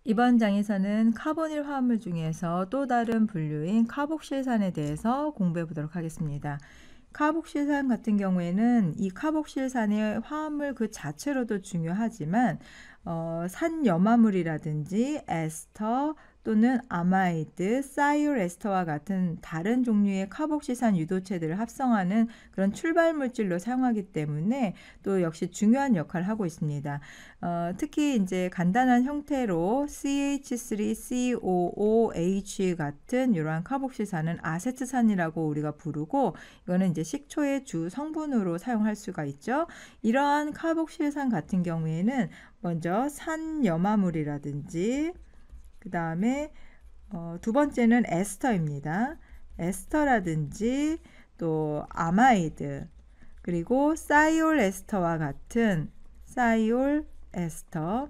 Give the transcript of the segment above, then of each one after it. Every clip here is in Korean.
이번 장에서는 카보닐 화합물 중에서 또 다른 분류인 카복실산에 대해서 공부해 보도록 하겠습니다. 카복실산 같은 경우에는 이 카복실산의 화합물 그 자체로도 중요하지만 산염화물이라든지 에스터 또는 아마이드, 사이올에스터와 같은 다른 종류의 카복실산 유도체들을 합성하는 그런 출발 물질로 사용하기 때문에 또 역시 중요한 역할을 하고 있습니다. 특히 이제 간단한 형태로 CH3COOH 같은 이러한 카복실산은 아세트산이라고 우리가 부르고, 이거는 이제 식초의 주 성분으로 사용할 수가 있죠. 이러한 카복실산 같은 경우에는 먼저 산염화물이라든지 그 다음에 두 번째는 에스터입니다. 에스터라든지 또 아마이드, 그리고 사이올에스터와 같은 사이올에스터.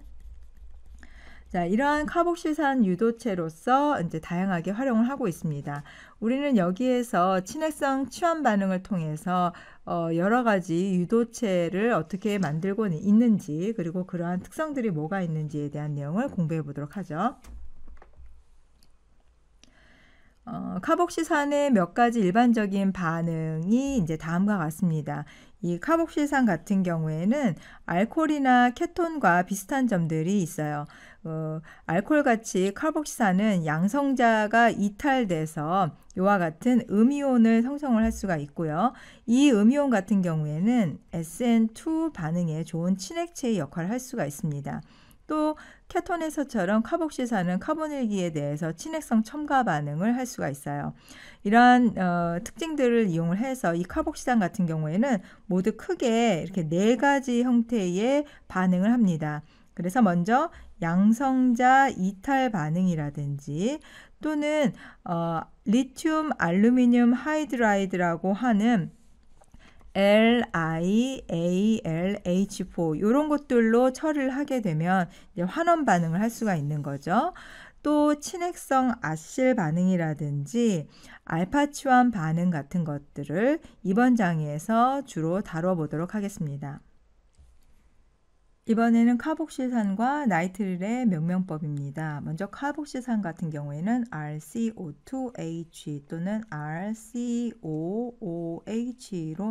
자, 이러한 카복실산 유도체로서 이제 다양하게 활용을 하고 있습니다. 우리는 여기에서 친해성 치환 반응을 통해서 여러 가지 유도체를 어떻게 만들고 있는지, 그리고 그러한 특성들이 뭐가 있는지에 대한 내용을 공부해 보도록 하죠. 카복실산의 몇 가지 일반적인 반응이 이제 다음과 같습니다. 이 카복실산 같은 경우에는 알코올이나 케톤과 비슷한 점들이 있어요. 알코올같이 카복실산은 양성자가 이탈돼서 이와 같은 음이온을 형성을 할 수가 있고요. 이 음이온 같은 경우에는 SN2 반응에 좋은 친액체의 역할을 할 수가 있습니다. 또 케톤에서처럼 카복실산은 카보닐기에 대해서 친액성 첨가 반응을 할 수가 있어요. 이러한 특징들을 이용을 해서 이 카복실산 같은 경우에는 모두 크게 이렇게 4가지 형태의 반응을 합니다. 그래서 먼저 양성자 이탈 반응이라든지 또는 리튬 알루미늄 하이드라이드라고 하는 LiAlH4 이런 것들로 처리를 하게 되면 이제 환원 반응을 할 수가 있는 거죠. 또 친액성 아실 반응이라든지 알파 치환 반응 같은 것들을 이번 장에서 주로 다뤄보도록 하겠습니다. 이번에는 카복실산과 나이트릴의 명명법입니다. 먼저 카복실산 같은 경우에는 RCO2H 또는 RCOOH로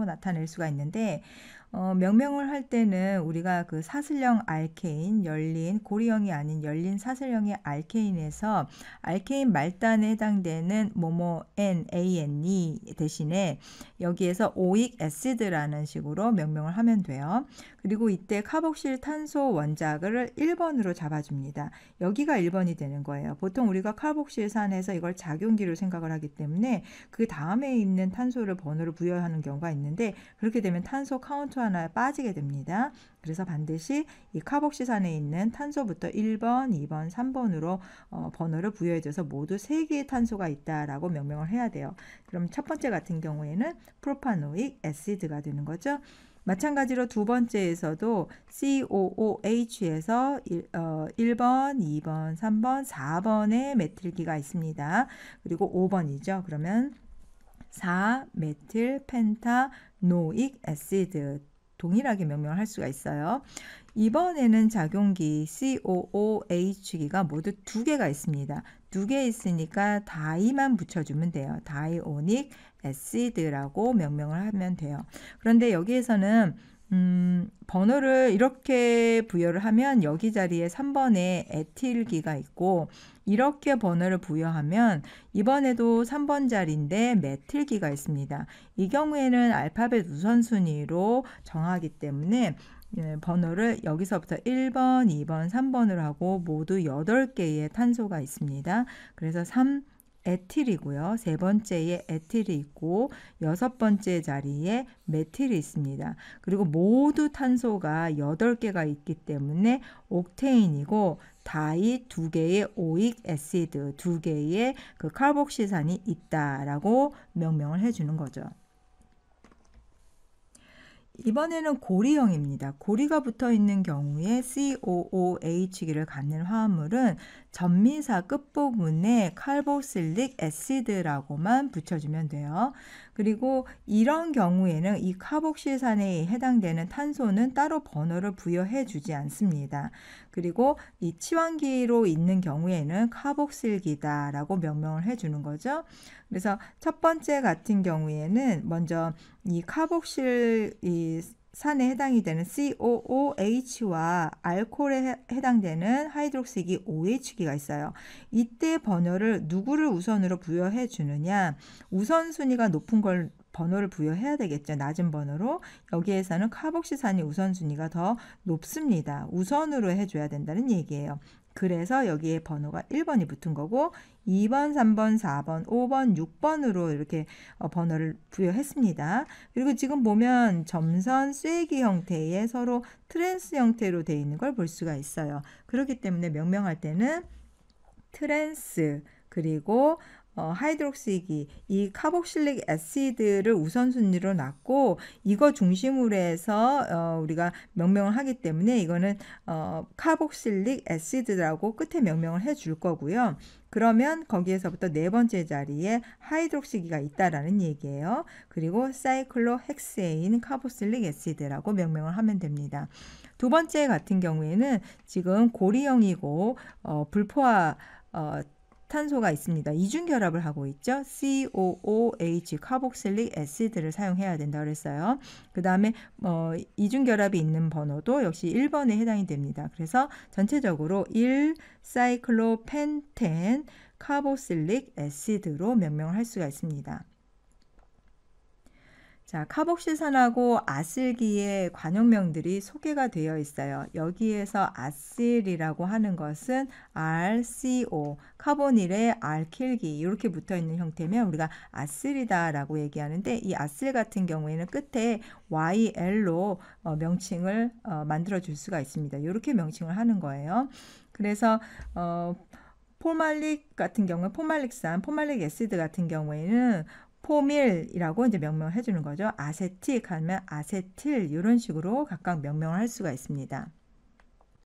나타낼 수가 있는데, 명명을 할 때는 우리가 그 사슬형 알케인, 열린 고리형이 아닌 열린 사슬형의 알케인에서 알케인 말단에 해당되는 뭐뭐 NaNe 대신에 여기에서 오익 애시드라는 식으로 명명을 하면 돼요. 그리고 이때 카복실 탄소 원자를 1번으로 잡아줍니다. 여기가 1번이 되는 거예요. 보통 우리가 카복실산에서 이걸 작용기로 생각을 하기 때문에 그 다음에 있는 탄소를 번호를 부여하는 경우가 있는데, 그렇게 되면 탄소 카운트 하나 빠지게 됩니다. 그래서 반드시 이 카복실산에 있는 탄소부터 1번, 2번, 3번으로 번호를 부여해줘서 모두 3개의 탄소가 있다라고 명명을 해야 돼요. 그럼 첫 번째 같은 경우에는 프로파노익 애시드가 되는 거죠. 마찬가지로 두 번째에서도 COOH에서 1번, 2번, 3번, 4번의 메틸기가 있습니다. 그리고 5번이죠. 그러면 4메틸 펜타노익 애시드 동일하게 명명을 할 수가 있어요. 이번에는 작용기 COOH기가 모두 2개가 있습니다. 2개 있으니까 다이만 붙여주면 돼요. 다이오닉 애시드라고 명명을 하면 돼요. 그런데 여기에서는 번호를 이렇게 부여를 하면 여기 자리에 3번에 에틸기가 있고, 이렇게 번호를 부여하면 이번에도 3번 자리인데 메틸기가 있습니다. 이 경우에는 알파벳 우선순위로 정하기 때문에 번호를 여기서부터 1번, 2번, 3번으로 하고 모두 8개의 탄소가 있습니다. 그래서 3 에틸이고요. 세 번째에 에틸이 있고 6번째 자리에 메틸이 있습니다. 그리고 모두 탄소가 8개가 있기 때문에 옥테인이고 다이 2개의 오익 애시드 2개의 그 카복실산이 있다라고 명명을 해주는 거죠. 이번에는 고리형입니다. 고리가 붙어 있는 경우에 COOH기를 갖는 화합물은 전미사 끝부분에 칼보실릭 애시드라고만 붙여주면 돼요. 그리고 이런 경우에는 이 카복실산에 해당되는 탄소는 따로 번호를 부여해 주지 않습니다. 그리고 이 치환기로 있는 경우에는 카복실기다라고 명명을 해 주는 거죠. 그래서 첫 번째 같은 경우에는 먼저 이 카복실 이 산에 해당이 되는 COOH와 알코올에 해당되는 하이드록시기 OH기가 있어요. 이때 번호를 누구를 우선으로 부여해 주느냐? 우선순위가 높은 걸 번호를 부여해야 되겠죠. 낮은 번호로. 여기에서는 카복실산이 우선순위가 더 높습니다. 우선으로 해줘야 된다는 얘기예요. 그래서 여기에 번호가 1번이 붙은 거고 2번, 3번, 4번, 5번, 6번으로 이렇게 번호를 부여했습니다. 그리고 지금 보면 점선 쐐기 형태의 서로 트랜스 형태로 되어 있는 걸 볼 수가 있어요. 그렇기 때문에 명명할 때는 트랜스 그리고 하이드록시기 이 카복실릭 애시드를 우선순위로 놨고 이거 중심으로 해서 우리가 명명을 하기 때문에 이거는 카복실릭 애시드라고 끝에 명명을 해줄 거고요. 그러면 거기에서부터 네 번째 자리에 하이드록시기가 있다라는 얘기예요. 그리고 사이클로헥세인 카복실릭 애시드라고 명명을 하면 됩니다. 두 번째 같은 경우에는 지금 고리형이고 불포화 탄소가 있습니다. 이중 결합을 하고 있죠. COOH 카복실릭 애시드를 사용해야 된다 그랬어요. 그 다음에 이중 결합이 있는 번호도 역시 1번에 해당이 됩니다. 그래서 전체적으로 1사이클로펜텐 카복실릭 애시드로 명명을 할 수가 있습니다. 자, 카복실산하고 아실기의 관용명들이 소개가 되어 있어요. 여기에서 아실이라고 하는 것은 RCO, 카보닐의 알킬기 이렇게 붙어 있는 형태면 우리가 아실이다라고 얘기하는데 이 아실 같은 경우에는 끝에 YL로 명칭을 만들어 줄 수가 있습니다. 이렇게 명칭을 하는 거예요. 그래서 포말릭 같은 경우에 포말릭산, 포말릭 애시드 같은 경우에는 포밀이라고 이제 명명을 해주는 거죠. 아세틱 하면 아세틸 이런 식으로 각각 명명을 할 수가 있습니다.